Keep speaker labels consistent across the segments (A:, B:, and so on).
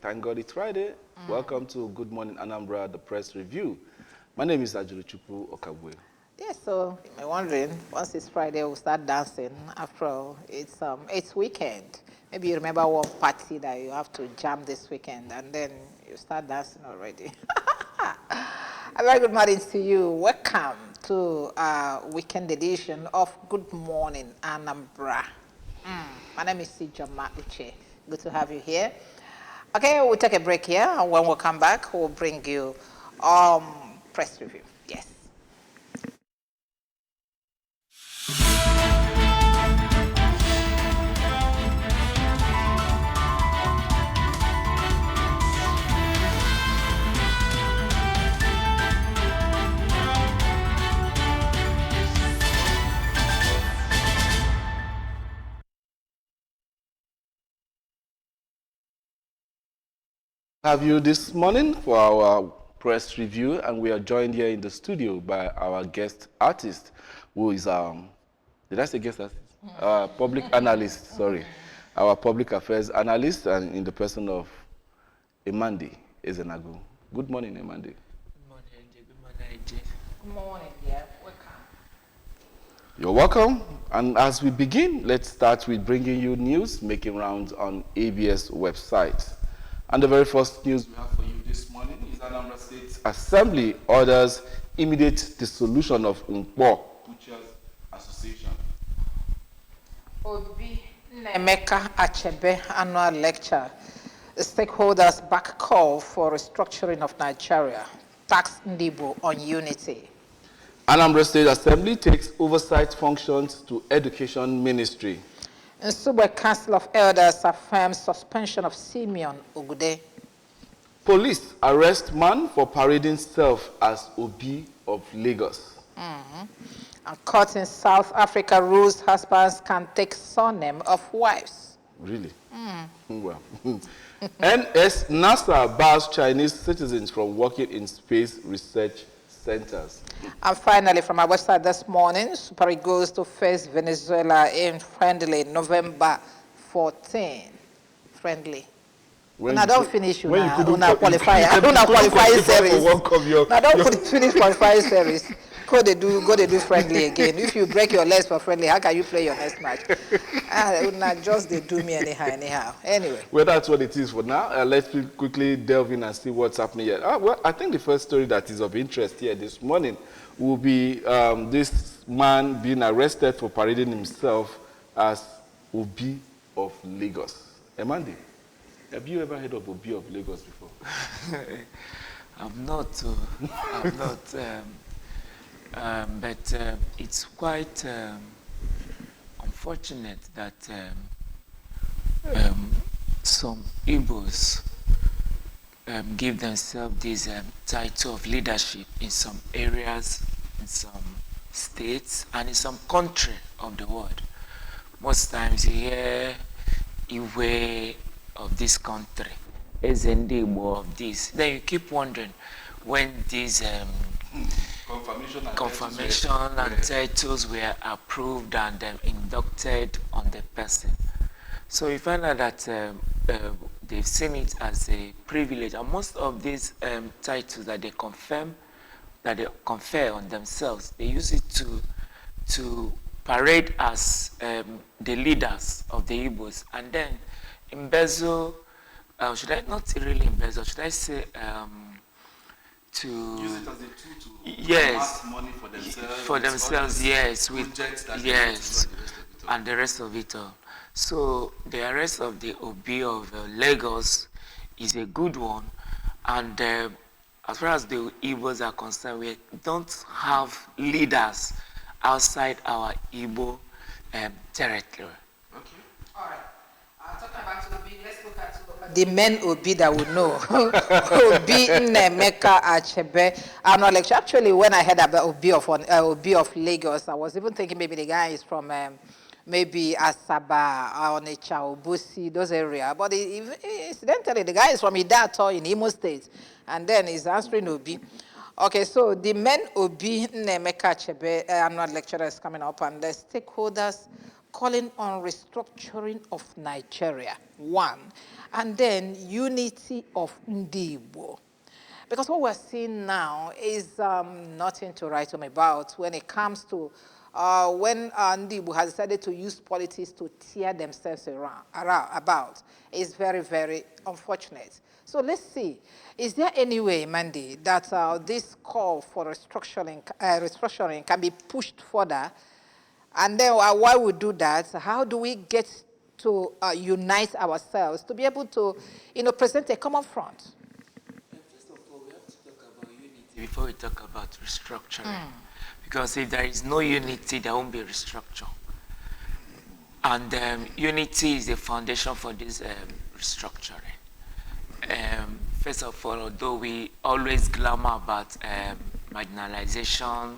A: Thank God it's Friday. Welcome to Good Morning Anambra, the press review. My name is Ajuluchukwu Okabwe.
B: Yeah, so I'm wondering, once it's Friday, we'll start dancing. After all, it's weekend. Maybe you remember one party that you have to jam this weekend, and then you start dancing already. A very good morning to you. Welcome to our weekend edition of Good Morning Anambra. My name is Sijoma Uche. Good to have you here. Okay, we'll take a break here, and when we come back, we'll bring you press review. Yes.
A: Have you this morning for our press review, and we are joined here in the studio by our guest artist, who is did I say guest artist? Public analyst. Sorry, our public affairs analyst, and in the person of Emandi Ezenagu. Good morning, Emandi.
C: Good morning, AJ. Good morning, AJ.
B: Good morning, dear. Welcome.
A: You're welcome. And as we begin, let's start with bringing you news making rounds on ABS website. And the very first news we have for you this morning is Anambra State Assembly orders immediate dissolution of Nkwo Butchers Association.
B: Obi Nemeka Achebe annual lecture. The stakeholders back call for restructuring of Nigeria. Tax Ndibo on unity.
A: Anambra State Assembly takes oversight functions to Education Ministry.
B: And Subwe Council of Elders affirms suspension of Simeon Ogude.
A: Police arrest man for parading self as Obi of Lagos.
B: And court in South Africa rules husbands can take surname of wives.
A: Really? Well. NASA bars Chinese citizens from working in space research centers.
B: And finally, from our website this morning, Super Eagles to face Venezuela in friendly November 14. Friendly.
A: When
B: Now
A: you
B: don't
A: could-
B: finish
A: when you couldn't
B: qualify. I don't
A: qualify
B: qualify
A: for
B: series.
A: World Cup,
B: Now don't finish qualifying series. Go they do friendly again. If you break your legs for friendly, how can you play your next match? Not just they do me anyhow. Anyway.
A: Well, that's what it is for now. Let's quickly delve in and see what's happening here. Well, I think the first story that is of interest here this morning will be this man being arrested for parading himself as Obi of Lagos. Emandi, have you ever heard of Obi of Lagos before?
C: I'm not, but it's quite unfortunate that some Igbos give themselves this title of leadership in some areas, in some states, and in some country of the world. Most times you hear Iwe of this country, Ezendigbo of this. Then you keep wondering when these confirmation and titles were approved and inducted on the person. So you find out that they've seen it as a privilege, and most of these titles that they confer on themselves, they use it to parade as the leaders of the Igbos, and then embezzle. Should I not really embezzle? Should I say to
A: Use it as a tool to
C: yes,
A: amass money for themselves.
C: for themselves, yes, with
A: projects that
C: yes,
A: and the rest of it all.
C: and the rest of it all. So the arrest of the Obi of Lagos is a good one, and as far as the Igbos are concerned, we don't have leaders outside our Igbo territory.
A: Okay.
B: All right. Talking about Obi, let's look at the men Obi that we know. Obi Nemeka Achebe annual lecture. Actually, when I heard about Obi of Lagos, I was even thinking maybe the guy is from maybe Asaba, Onitsha, Obusi, those areas. But incidentally, the guy is from Idato in Imo State, and then he's answering Obi. Okay, so the men Obi Nemeka Achebe annual lecture is coming up, and the stakeholders calling on restructuring of Nigeria, one, and then unity of Ndibo. Because what we're seeing now is nothing to write home about when it comes to when Ndibu has decided to use politics to tear themselves about. It's very, very unfortunate. So let's see. Is there any way, Mandy, that this call for restructuring can be pushed further? And then while we do that, how do we get to unite ourselves to be able to, present a common front?
C: First of all, we have to talk about unity before we talk about restructuring. Because if there is no unity, there won't be restructure. And unity is the foundation for this restructuring. First of all, although we always glamour about marginalization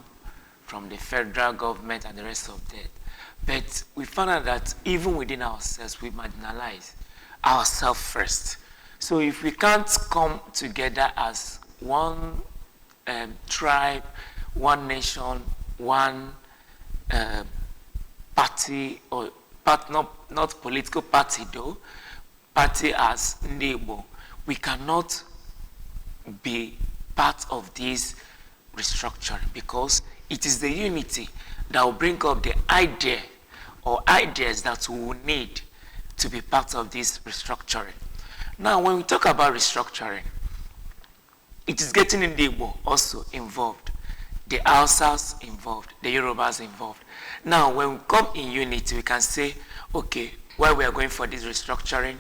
C: from the federal government and the rest of that, but we found out that even within ourselves, we marginalize ourselves first. So if we can't come together as one tribe, one nation, one party, or not political party though, party as neighbor, we cannot be part of this restructuring, because it is the unity that will bring up the idea or ideas that we will need to be part of this restructuring. Now, when we talk about restructuring, it is getting in the Igbo also involved, the Hausas involved, the Yorubas involved. Now, when we come in unity, we can say, okay, while we are going for this restructuring,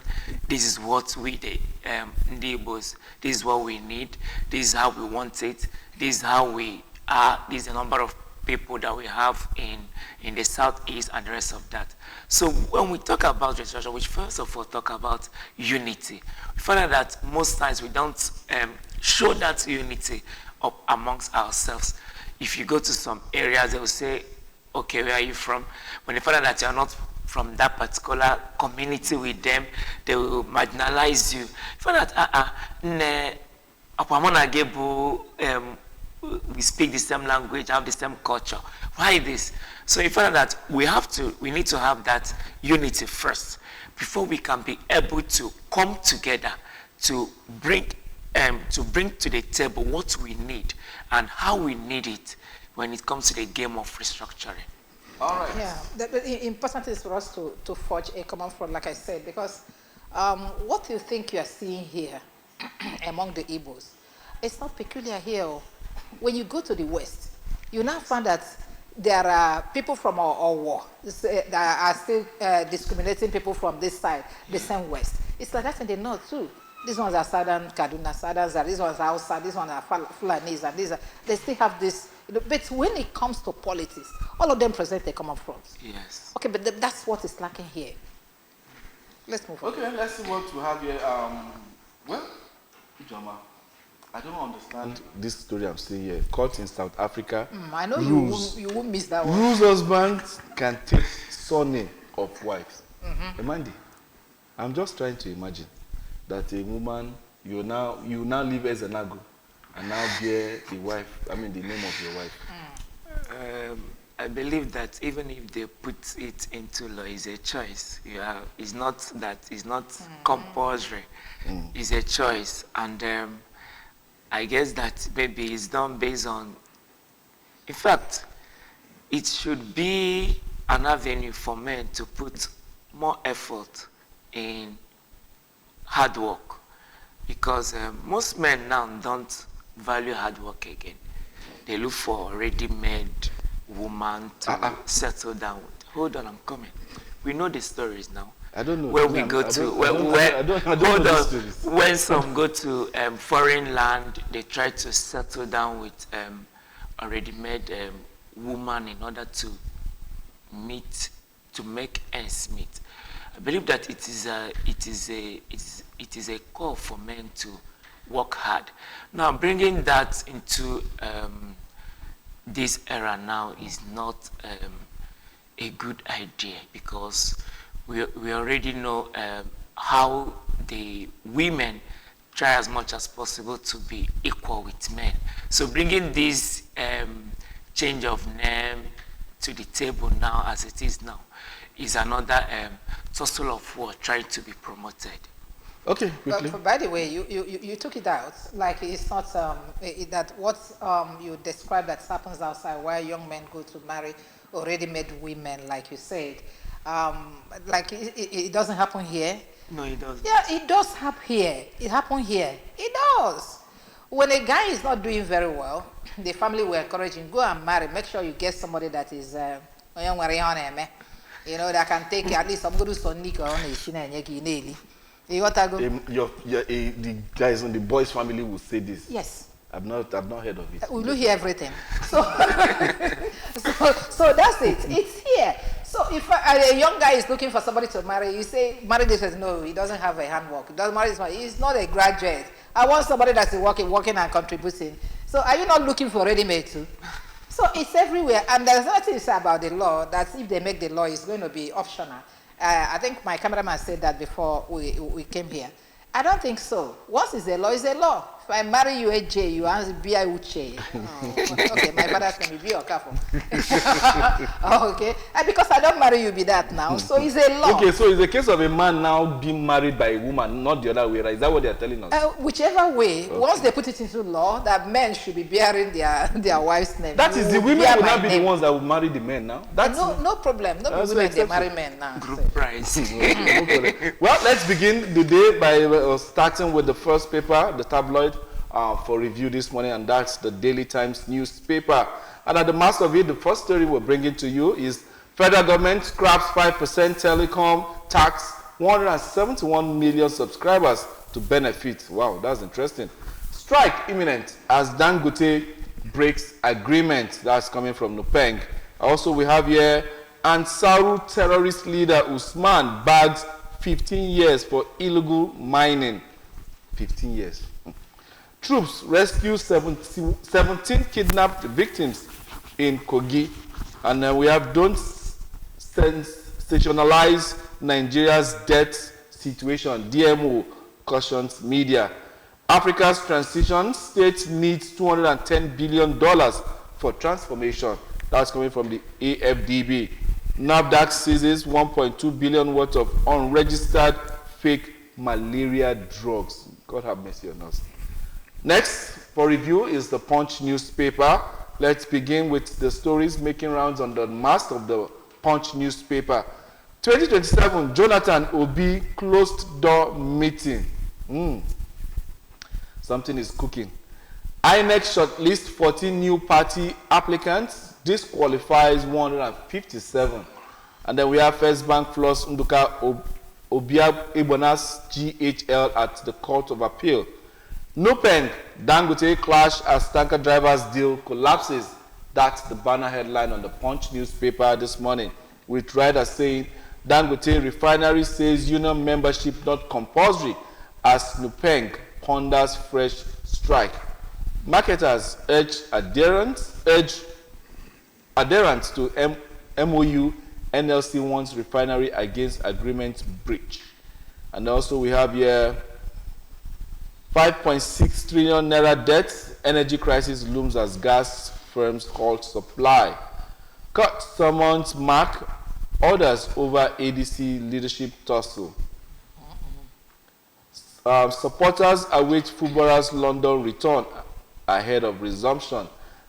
C: this is what we, the Igbos, this is what we need, this is how we want it, this is how we are, this is the number of people that we have in the southeast and the rest of that. So when we talk about restructuring, we first of all talk about unity. We find out that most times we don't show that unity up amongst ourselves. If you go to some areas, they will say, okay, where are you from? When they find out that you're not from that particular community with them, they will marginalize you. You find out, we speak the same language, have the same culture. Why this? So you find out that we need to have that unity first before we can be able to come together to bring to the table what we need and how we need it when it comes to the game of restructuring.
B: All right. Yeah, the important is for us to forge a common front, like I said, because what you think you are seeing here among the Igbos, it's not peculiar here. When you go to the West, you now find that there are people from Owo that are still discriminating people from this side, the same West. It's like that in the North too. These ones are Southern Kaduna, Southern, these ones are outside, these ones are Fulanis, and they still have this. But when it comes to politics, all of them present a common front.
C: Yes.
B: Okay, but that's what is lacking here. Let's move on.
A: Okay, let's see what we have here. Well, Ijoma, I don't understand this story I'm seeing here. Caught in South Africa.
B: I know you won't miss that one.
A: Rules husbands can take surname of wives. Amandi, I'm just trying to imagine that a woman, you now live as an ago and now bear the name of your wife.
C: I believe that even if they put it into law, it's a choice. It's not compulsory. It's a choice, and I guess that maybe it's done based on. In fact, it should be an avenue for men to put more effort in hard work, because most men now don't value hard work again. They look for ready-made woman to settle down with. Hold on, I'm coming. We know the stories now.
A: I don't know.
C: Where we go to, when some go to foreign land, they try to settle down with a ready-made woman in order to make ends meet. I believe that it is a call for men to work hard. Now, bringing that into this era now is not a good idea, because we already know how the women try as much as possible to be equal with men. So bringing this change of name to the table now as it is now is another tussle of war trying to be promoted.
A: Okay, quickly.
B: But by the way, you took it out. Like it's not that what you described that happens outside where young men go to marry already made women, like you said. Like it doesn't happen here.
C: No, it doesn't.
B: Yeah, it does happen here. It happened here. It does. When a guy is not doing very well, the family will encourage him, go and marry. Make sure you get somebody that is, you know, that can take at least some good sonika on a you got to go.
A: The guys on the boys' family will say this.
B: Yes.
A: I've not heard of it.
B: We do hear everything. So, so that's it. It's here. So if a young guy is looking for somebody to marry, you say, marry this person. No, he doesn't have a handwork. He doesn't marry this one. He's not a graduate. I want somebody that's working and contributing. So are you not looking for ready-made too? So it's everywhere. And there's nothing to say about the law that if they make the law, it's going to be optional. I think my cameraman said that before we came here. I don't think so. Once it's a law, it's a law. If I marry you a J, you answer B-I Uche. Oh, okay, my father's can be or careful. Okay. And because I don't marry you, be that now. So it's a law.
A: Okay, so it's a case of a man now being married by a woman, not the other way, right? Is that what they're telling us?
B: Whichever way, okay. Once they put it into law, that men should be bearing their wife's name.
A: That is the women will not be the ones that will marry the men now. That's
B: no problem. No women, they marry men now.
C: Group price.
A: No problem. Well, let's begin the day by starting with the first paper, the tabloid, for review this morning, and that's the Daily Times newspaper. And at the mass of it, the first story we're bringing to you is federal government scraps 5% telecom tax, 171 million subscribers to benefit. Wow, that's interesting. Strike imminent as Dangote breaks agreement. That's coming from Nupeng. Also, we have here Ansaru terrorist leader Usman bags 15 years for illegal mining. 15 years. Troops rescue 17 kidnapped victims in Kogi. And we have don't sensationalize Nigeria's debt situation. DMO cautions media. Africa's transition state needs $210 billion for transformation. That's coming from the AFDB. NAFDAC seizes 1.2 billion worth of unregistered fake malaria drugs. God have mercy on us. Next for review is the Punch newspaper. Let's begin with the stories making rounds on the mast of the Punch newspaper. 2027 Jonathan Obi closed door meeting. Something is cooking. INEC shortlist 14 new party applicants. Disqualifies 157. And then we have First Bank Floss Nduka Obia Ebonas GHL at the Court of Appeal. Nupeng Dangote clash as tanker drivers deal collapses. That's the banner headline on the Punch newspaper this morning, with riders saying Dangote refinery says union membership not compulsory as Nupeng ponders fresh strike. Marketers urge adherence to MOU. NLC wants refinery against agreement breach. And also we have here 5.6 trillion naira debt. Energy crisis looms as gas firms halt supply. Cut summons mark orders over ADC leadership tussle. Supporters await footballers' London return ahead of resumption.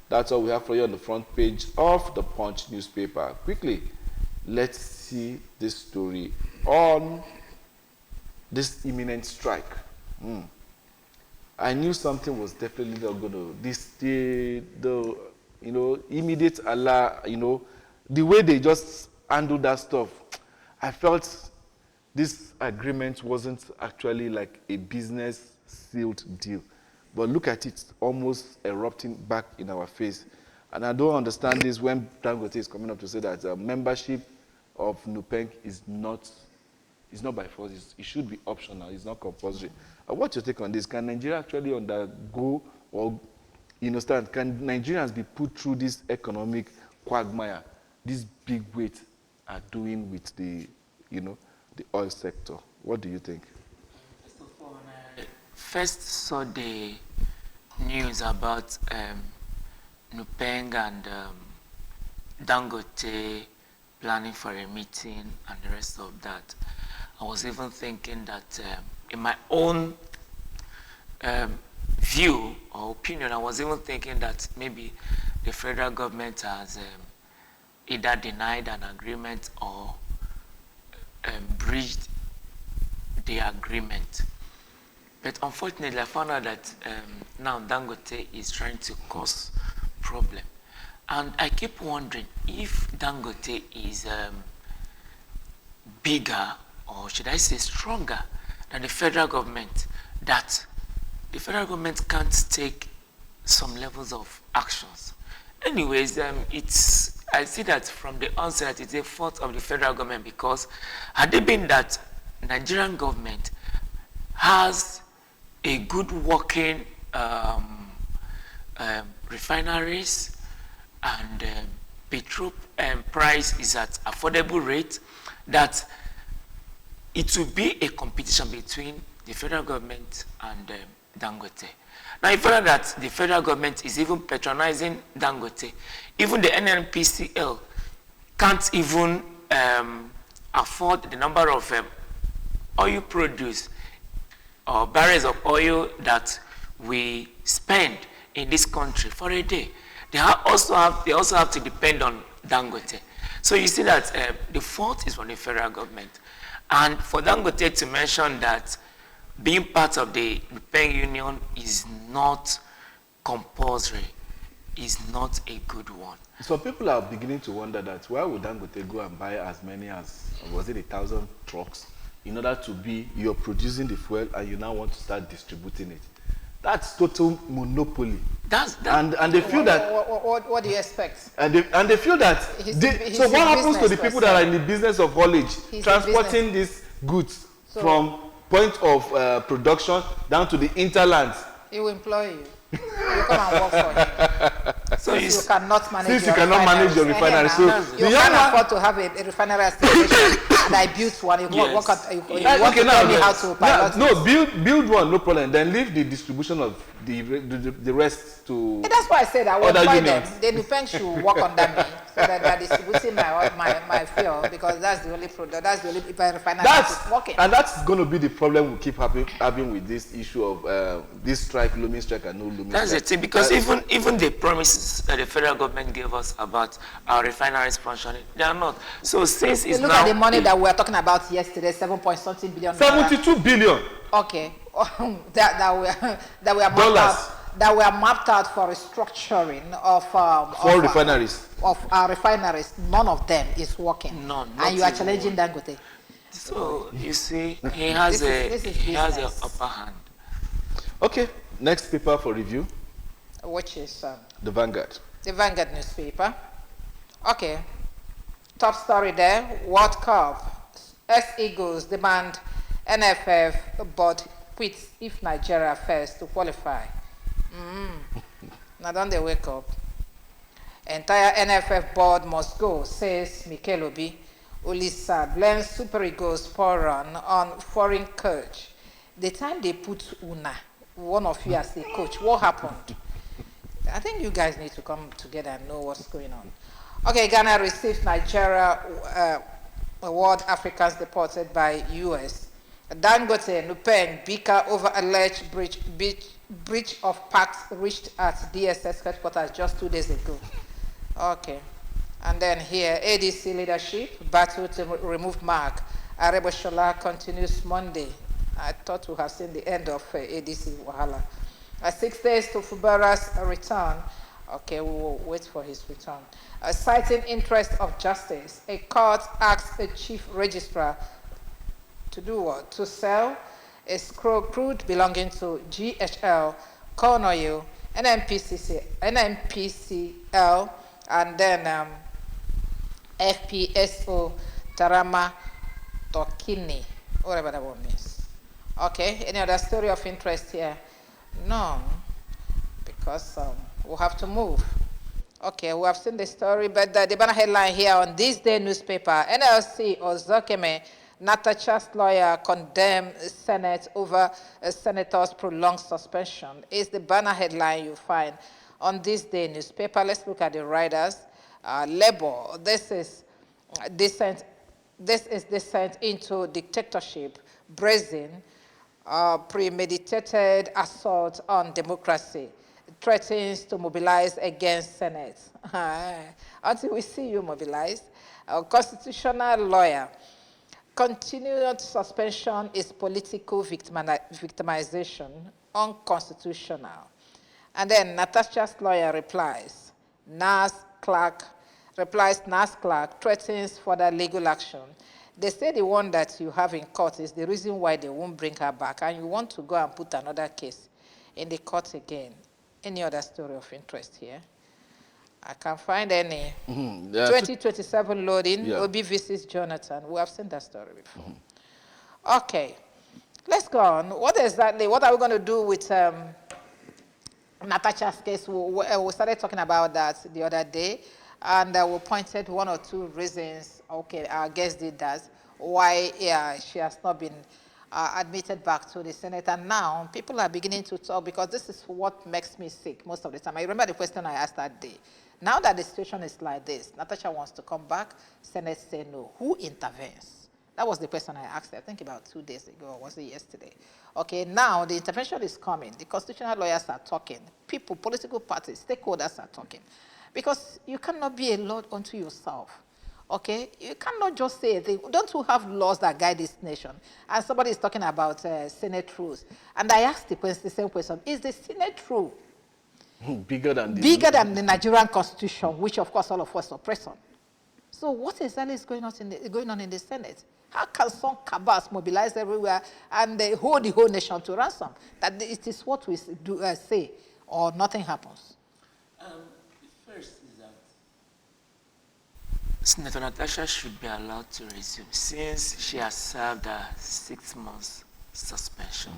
A: That's all we have for you on the front page of the Punch newspaper. Quickly, let's see this story on this imminent strike. I knew something was definitely not going to. The immediate Allah, the way they just handled that stuff, I felt this agreement wasn't actually like a business sealed deal. But look at it, almost erupting back in our face. And I don't understand this when Dangote is coming up to say that membership of Nupeng is not by force. It should be optional. It's not compulsory. What's your take on this? Can Nigeria actually undergo or understand? Can Nigerians be put through this economic quagmire, this big weight are doing with the oil sector? What do you think?
C: First saw the news about Nupeng and Dangote planning for a meeting and the rest of that. I was even thinking that in my own view or opinion, I was even thinking that maybe the federal government has either denied an agreement or breached the agreement. But unfortunately, I found out that now Dangote is trying to cause problem. And I keep wondering if Dangote is bigger, or should I say stronger, than the federal government, that the federal government can't take some levels of actions. Anyways, I see that from the onset it's a fault of the federal government, because had it been that Nigerian government has a good working refineries and petrol price is at affordable rate, that it will be a competition between the federal government and Dangote. Now, you find out that the federal government is even patronizing Dangote. Even the NNPCL can't even afford the number of oil produced or barrels of oil that we spend in this country for a day. They also have to depend on Dangote. So you see that the fault is from the federal government. And for Dangote to mention that being part of the European Union is not compulsory is not a good one.
A: So people are beginning to wonder that why would Dangote go and buy as many as, was it 1,000 trucks, in order to be, you're producing the fuel and you now want to start distributing it. That's total monopoly. And they feel that.
B: What do you expect?
A: And they feel that. So what happens to the people that are in the business of haulage, transporting these goods from point of production down to the hinterlands?
B: He will employ you. You come and work for him. So you cannot manage
A: your refinery. So
B: you can't afford to have a refinery station, and I built one. You want to tell me how to pilot?
A: No, build one, no problem. Then leave the distribution of the rest to.
B: That's why I said I will employ them. The Nupen should work under me, so that they're distributing my fuel, because that's the only product. That's the only refinery that is working.
A: And that's going to be the problem we keep having with this issue of this strike, looming strike, and no looming strike.
C: That's the thing, because even the promises that the federal government gave us about our refineries functioning, they are not. So since it's
B: look
C: now,
B: at the money that we were talking about yesterday, 7.something billion.
A: 72 billion.
B: Okay, that we are mapped out for restructuring of
A: refineries.
B: Of our refineries. None of them is working.
C: None.
B: And you are challenging Dangote.
C: So you see, he has an upper hand.
A: Okay, next paper for review.
B: Which is
A: the Vanguard.
B: The Vanguard newspaper. Okay, top story there. World Cup. Eagles demand NFF board quits if Nigeria fails to qualify. Now don't they wake up? Entire NFF board must go, says Mikel Obi. Olisa blames Super Eagles for run on foreign coach. The time they put Una, one of you as the coach, what happened? I think you guys need to come together and know what's going on. Okay, Ghana received Nigeria award Africans deported by US. Dangote, Nupen, Bika over alleged breach of pact reached at DSS headquarters just 2 days ago. Okay. And then here, ADC leadership, battle to remove Mark. Areboshola continues Monday. I thought we have seen the end of ADC Wahala. 6 days to Fubara's return. Okay, we will wait for his return. Citing interest of justice, a court asks a chief registrar to do what? To sell a crude belonging to GHL, corn oil, NNPCL, and then FPSO Tarama Tokini, whatever that one means. Okay, any other story of interest here? None, because we'll have to move. Okay, we have seen the story, but the banner headline here on this day newspaper, NLC Ozokeme, Natasha's lawyer condemned Senate over a senator's prolonged suspension. Is the banner headline you find on this day newspaper. Let's look at the writers. Labor, this is descent, this is descent into dictatorship, brazen, premeditated assault on democracy, threatens to mobilize against Senate. Until we see you mobilize, a constitutional lawyer, continued suspension is political victimization, unconstitutional. And then Natasha's lawyer replies, NAS clerk threatens further legal action. They say the one that you have in court is the reason why they won't bring her back, and you want to go and put another case in the court again. Any other story of interest here? I can't find any. 2027 loading,
A: yeah.
B: Obi visits Jonathan. We have seen that story before. Okay, let's go on. What are we going to do with Natasha's case? We started talking about that the other day, and we pointed one or two reasons, okay, our guest did that, why she has not been admitted back to the Senate. And now people are beginning to talk, because this is what makes me sick most of the time. I remember the question I asked that day. Now that the situation is like this, Natasha wants to come back, Senate say no. Who intervenes? That was the question I asked her, I think about 2 days ago, or was it yesterday? Okay, now the intervention is coming. The constitutional lawyers are talking. People, political parties, stakeholders are talking. Because you cannot be a law unto yourself. Okay, you cannot just say, don't you have laws that guide this nation? And somebody is talking about Senate rules. And I asked the same question, is the Senate rule
A: bigger than
B: the Nigerian Constitution, which of course all of us oppress on? So what exactly is going on in the Senate? How can some cabals mobilize everywhere and they hold the whole nation to ransom? That it is what we do, say, or nothing happens.
C: First is that Senator Natasha should be allowed to resume since she has served a 6 months suspension.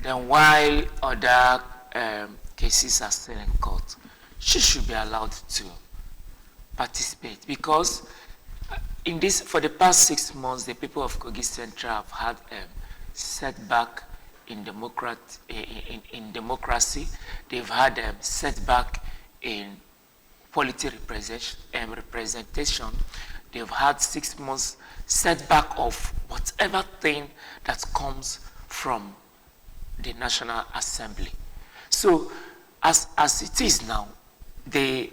C: Then while other cases are still in court, she should be allowed to participate, because for the past 6 months, the people of Kogi Central have had setback in democracy. They've had setback in polity representation. They've had 6 months setback of whatever thing that comes from the National Assembly. So as it is now,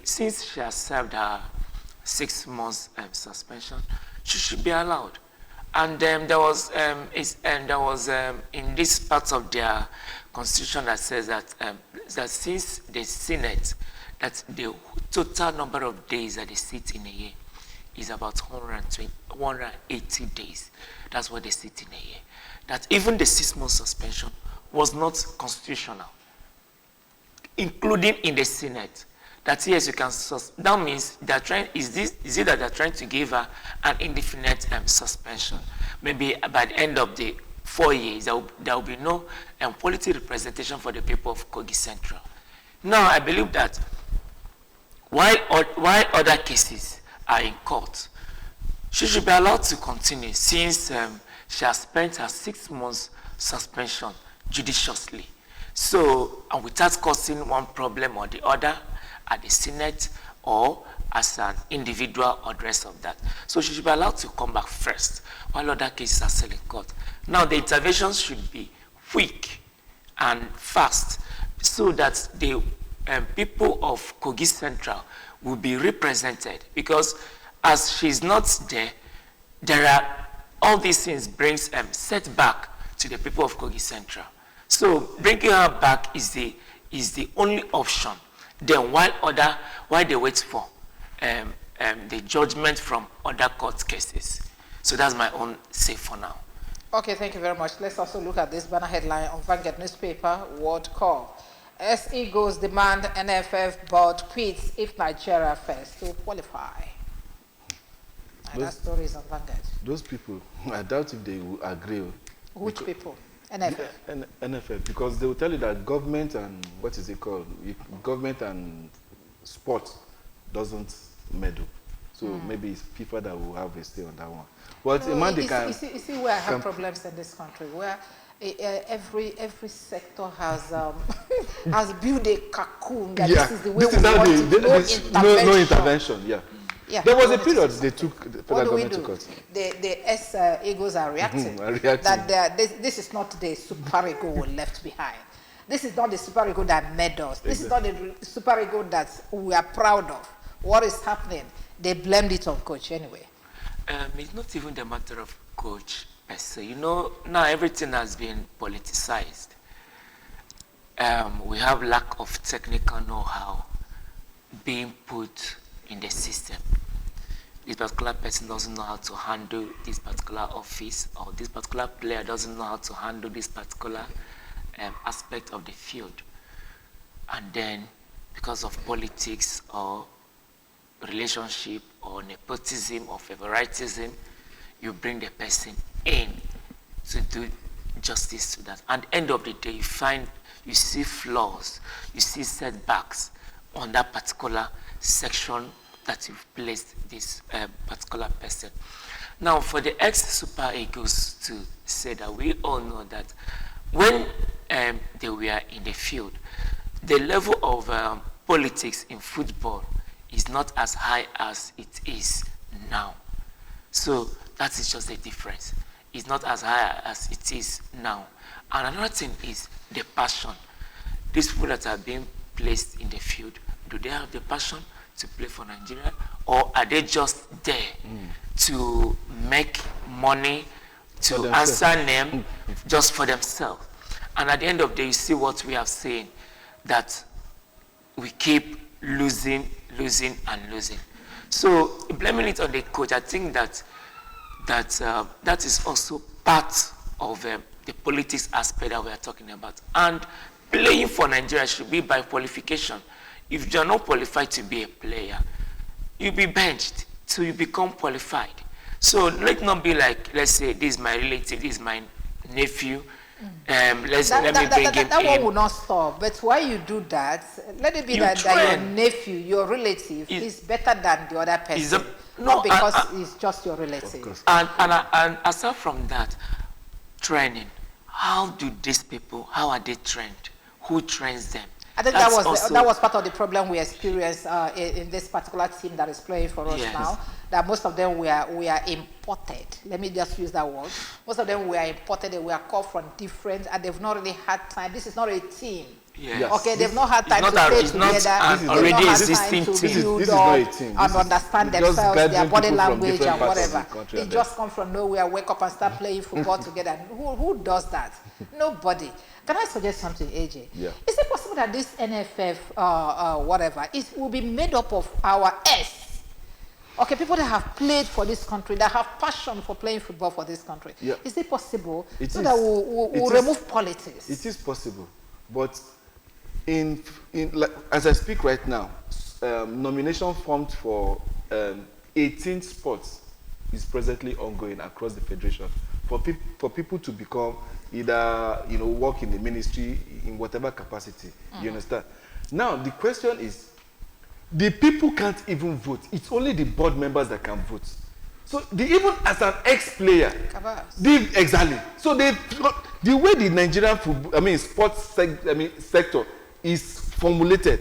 C: since she has served her 6 months suspension, she should be allowed. And there was in this part of their constitution that says that since the Senate, that the total number of days that they sit in a year is about 180 days. That's what they sit in a year. That even the 6 month suspension was not constitutional, including in the Senate. That yes, you can. That means they're trying. Is it that they're trying to give her an indefinite suspension? Maybe by the end of the 4 years, there will be no polity representation for the people of Kogi Central. Now, I believe that while other cases are in court, she should be allowed to continue, since she has spent her 6 months suspension judiciously. So, and without causing one problem or the other at the Senate or as an individual or the rest of that. So she should be allowed to come back first while other cases are still in court. Now the interventions should be quick and fast, so that the people of Kogi Central will be represented, because as she's not there, all these things brings setback to the people of Kogi Central. So bringing her back is the only option. Then while they wait for the judgment from other court cases. So that's my own say for now.
B: Okay, thank you very much. Let's also look at this banner headline on Vanguard newspaper, World Call. SE goes demand NFF board quits if Nigeria fails to qualify. And that story is on Vanguard.
A: Those people, I doubt if they will agree.
B: Which people? NFF?
A: NFF, because they will tell you that government and, what is it called? Government and sport doesn't meddle. So maybe it's FIFA that will have a say on that one. But
B: no,
A: man, they
B: you see where I have problems in this country, where every sector has has built a cocoon that this is the way we want it. No intervention.
A: Yeah.
B: Yeah,
A: There was
B: we
A: a
B: need to
A: period
B: do
A: they
B: something.
A: took, the
B: What
A: federal
B: do we
A: government
B: do?
A: took us.
B: The ex-egos are reacting.
A: Are reacting.
B: That this is not the super ego we left behind. This is not the super ego that made us. This is not the super ego that we are proud of. What is happening? They blamed it on coach anyway.
C: It's not even the matter of coach per se. You know, now everything has been politicized. We have lack of technical know-how being put in the system. This particular person doesn't know how to handle this particular office, or this particular player doesn't know how to handle this particular aspect of the field. And then, because of politics or relationship or nepotism or favoritism, you bring the person in to do justice to that. And end of the day, you see flaws, you see setbacks on that particular section that you've placed this particular person. Now, for the ex-Super Eagles to say that, we all know that when they were in the field, the level of politics in football is not as high as it is now. So that is just the difference. It's not as high as it is now. And another thing is the passion. These people that are being placed in the field, do they have the passion to play for Nigeria? Or are they just there to make money, to answer name just for themselves? And at the end of the day, you see what we have seen, that we keep losing. So blaming it on the coach, I think that is also part of the politics aspect that we are talking about. And playing for Nigeria should be by qualification. If you are not qualified to be a player, you'll be benched till you become qualified. So let not be like, let's say, this is my relative, this is my nephew. Let me bring him
B: that
C: in.
B: one will not stop. But why you do that, let it be that your nephew, your relative, is better than the other person. Not because it's just your relative.
C: And aside from that, training. How do these people, how are they trained? Who trains them?
B: I think that was part of the problem we experienced in this particular team that is playing for us now. That most of them we are imported. Let me just use that word. Most of them were imported. They were called from different, and they've not really had time. This is not a team.
A: Yes.
B: Okay, they've not had time to stay together. They've not had time to build up and understand themselves, their body language and whatever. They just come from nowhere, wake up and start playing football together. Who does that? Nobody. Can I suggest something, AJ?
A: Yeah.
B: Is it possible that this NFF, whatever, will be made up of our S? Okay, people that have played for this country, that have passion for playing football for this country.
A: Yeah.
B: Is it possible
A: that
B: we'll remove politics?
A: It is possible, but like, as I speak right now, nomination formed for 18 sports is presently ongoing across the federation for people to become either work in the ministry in whatever capacity. You understand? Now the question is, the people can't even vote. It's only the board members that can vote. So even as an ex-player, exactly. So the way the Nigerian football, sports sector is formulated,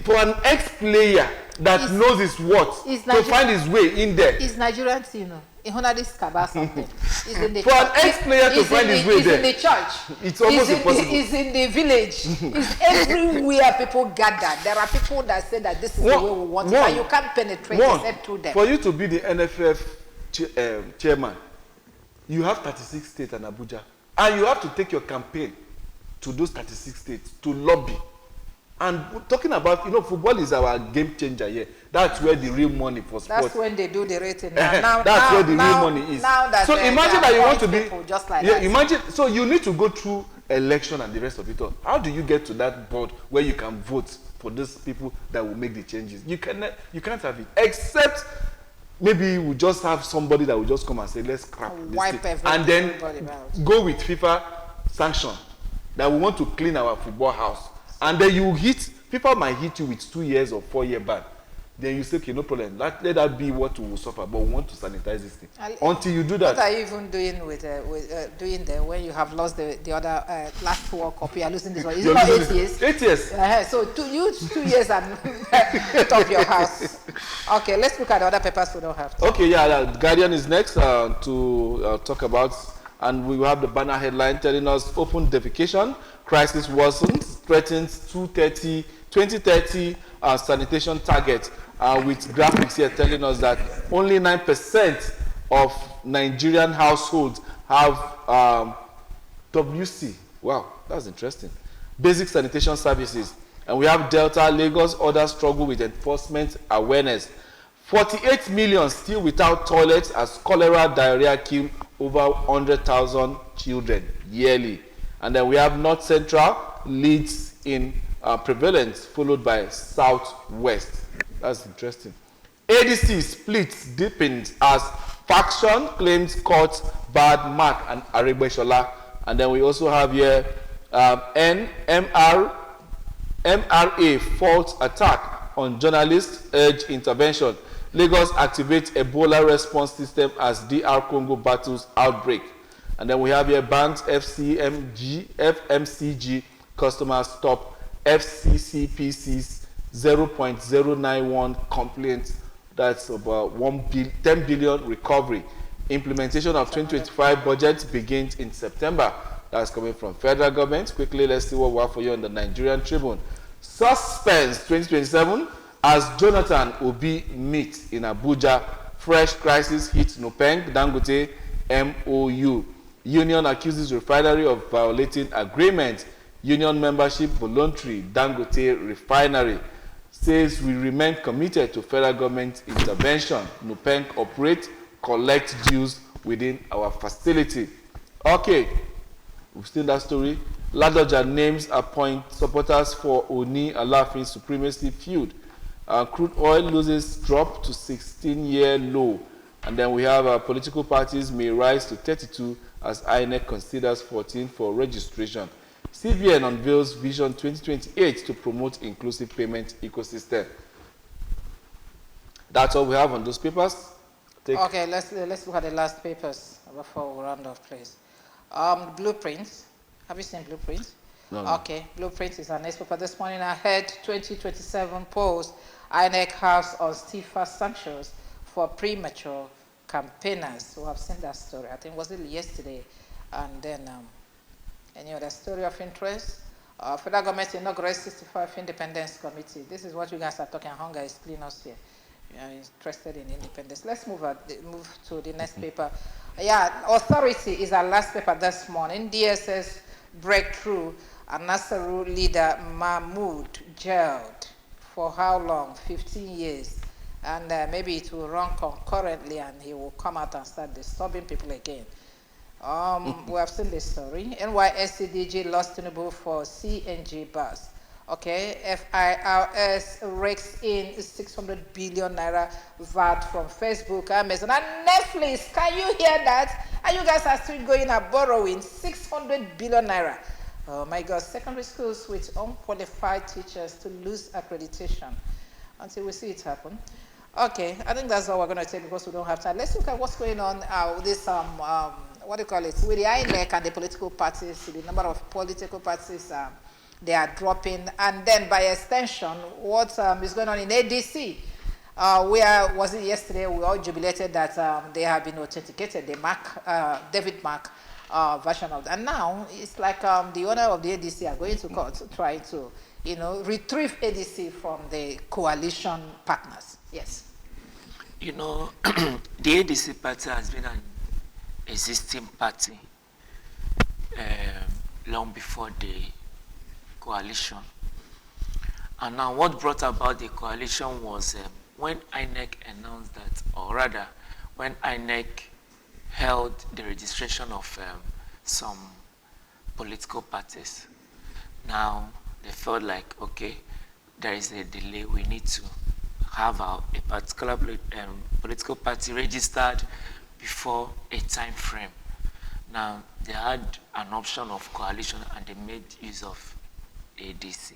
A: for an ex-player that knows his worth to find his way in there.
B: Is Nigerian team, something.
A: For an ex-player to find his way there.
B: It's in the church.
A: It's almost impossible.
B: It's in the village. It's everywhere people gather. There are people that say that this is the way we want it, and you can't penetrate except through them.
A: For you to be the NFF chairman, you have 36 states and Abuja. And you have to take your campaign to those 36 states to lobby. And talking about, football is our game changer here. That's where the real money for sports.
B: That's when they do the rating.
A: That's where the real money is. So imagine that you want to be
B: just like that.
A: Imagine, so you need to go through election and the rest of it all. How do you get to that board where you can vote for those people that will make the changes? You can't have it, except maybe we just have somebody that will just come and say, let's scrap this thing, and then go with FIFA sanction that we want to clean our football house. And then people might hit you with 2 years or 4 year ban. Then you say, okay, no problem. Let that be what we will suffer, but we want to sanitize this thing. Until you do that.
B: What are you even doing doing there when you have lost the other last World Cup? You are losing this one. Is it not 8 years?
A: 8 years.
B: So 2 years and top your house. Okay, let's look at the other papers we don't have time.
A: Okay, yeah, the Guardian is next to talk about, and we will have the banner headline telling us open defecation, crisis worsens, threatens 2030 sanitation target, with graphics here telling us that only 9% of Nigerian households have WC. Wow, that's interesting. Basic sanitation services. And we have Delta, Lagos, others struggle with enforcement awareness. 48 million still without toilets as cholera, diarrhea kill over 100,000 children yearly. And then we have North Central leads in prevalence, followed by Southwest. That's interesting. ADC splits deepens as faction claims court bad Mark and Aregbesola. And then we also have here MRA false attack on journalists urge intervention. Lagos activates Ebola response system as DR Congo battles outbreak. And then we have here banks FMCG customers stop FCCPC's 0.091 complaints. That's about 10 billion recovery. Implementation of 2025 budget begins in September. That's coming from federal government. Quickly, let's see what we have for you on the Nigerian Tribune. Suspense 2027 as Jonathan Obi meet in Abuja. Fresh crisis hits Nupeng, Dangote MOU. Union accuses refinery of violating agreement. Union membership voluntary. Dangote refinery says we remain committed to federal government intervention. Nupeng operate, collect dues within our facility. Okay, we've seen that story. Ladoja names appoint supporters for Oni Alafin supremacy feud. Crude oil loses drop to 16-year low. And then we have political parties may rise to 32 as INEC considers 14 for registration. CBN unveils Vision 2028 to promote inclusive payment ecosystem. That's all we have on those papers.
B: Okay, let's look at the last papers before we round off, please. Blueprints. Have you seen Blueprints?
A: No.
B: Okay, Blueprints is our next paper this morning. Ahead 2027 polls. INEC has on stiffer sanctions for premature campaigners. So I've seen that story. I think was it yesterday, and then. Any other story of interest? Federal government inaugurates 65 Independence Committee. This is what you guys are talking. Hunger is clean us here. You are interested in independence. Let's move to the next paper. Yeah, authority is our last paper this morning. DSS breakthrough. Anasaru leader Mahmoud jailed for how long? 15 years. And maybe it will run concurrently and he will come out and start disturbing people again. We have seen this story. NYSCDG lost Tinubu for CNG bus. Okay, FIRS rakes in 600 billion naira VAT from Facebook, Amazon, and Netflix. Can you hear that? And you guys are still going and borrowing 600 billion naira. Oh my God, secondary schools with unqualified teachers to lose accreditation until we see it happen. Okay, I think that's all we're going to take because we don't have time. Let's look at what's going on with this what do you call it, with the INEC and the political parties, the number of political parties they are dropping, and then by extension, what is going on in ADC. Where was it yesterday? We all jubilated that they have been authenticated, the David Mark version of that. And now it's like the owner of the ADC are going to court trying to, retrieve ADC from the coalition partners. Yes.
C: The ADC party has been an existing party long before the coalition. And now what brought about the coalition was when INEC announced that, or rather, when INEC held the registration of some political parties. Now they felt like, okay, there is a delay, we need to have a particular political party registered before a time frame. Now, they had an option of coalition and they made use of ADC.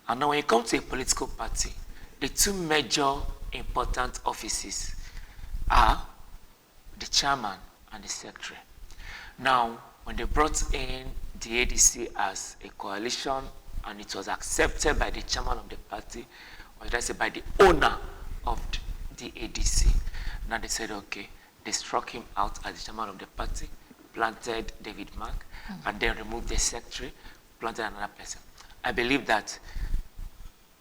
C: And now when it comes to a political party, the two major important offices are the chairman and the secretary. Now, when they brought in the ADC as a coalition and it was accepted by the chairman of the party, or should I say by the owner of the ADC. Now they said, okay, they struck him out as the chairman of the party, planted David Mark, and then removed the secretary, planted another person. I believe that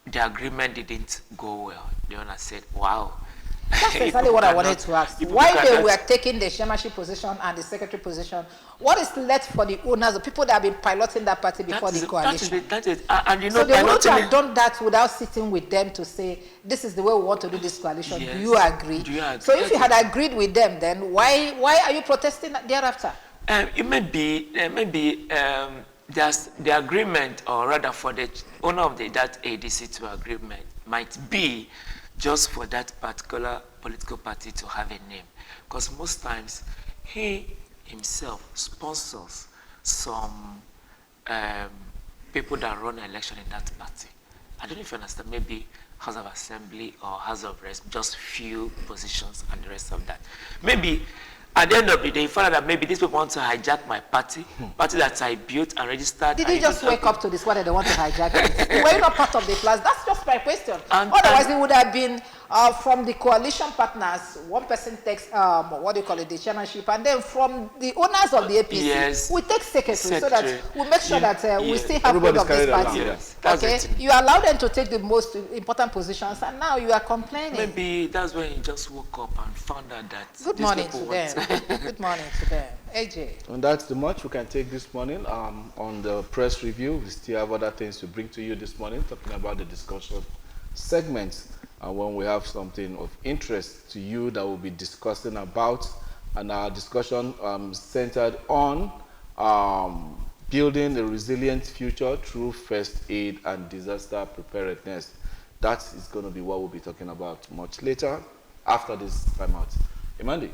C: the agreement didn't go well. The owner said, wow.
B: That's exactly what I wanted to ask. Why they were taking the chairmanship position and the secretary position? What is left for the owners, the people that have been piloting that party before the coalition?
C: That is, and you know,
B: so they wouldn't have done that without sitting with them to say, this is the way we want to do this coalition. Yes. Do you agree? Do you agree? So if you had agreed with them, then why are you protesting thereafter?
C: It may be just the agreement, or rather for the owner of that ADC2 agreement might be just for that particular political party to have a name. Because most times, he himself sponsors some people that run an election in that party. I don't know if you understand, maybe House of Assembly or House of Reps, just few positions and the rest of that. Maybe at the end of the day, you find out that maybe these people want to hijack my party that I built and registered.
B: Did you just wake up to this? Why they want to hijack it? Were you not part of the plans? That's just my question. Otherwise, it would have been from the coalition partners, one person takes, what do you call it, the chairmanship, and then from the owners of the APC,
C: yes,
B: we take secretary so that we make sure that we still have hold of this party.
C: Yes.
B: Okay, you allow them to take the most important positions, and now you are complaining.
C: Maybe that's when you just woke up and found out that.
B: Good morning to them. Good morning to them. AJ.
A: And that's the much we can take this morning. On the press review, we still have other things to bring to you this morning, talking about the discussion segments. And when we have something of interest to you that we'll be discussing about, and our discussion centered on building a resilient future through first aid and disaster preparedness. That is going to be what we'll be talking about much later after this time out. Emandi,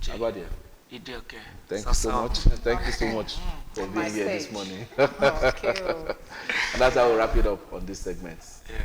A: how about you?
C: You did okay.
A: Thank you so much. Thank you so much for being here this morning.
B: Okay.
A: And that's how we'll wrap it up on this segment.
C: Yeah.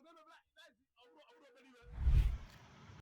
D: Very bad.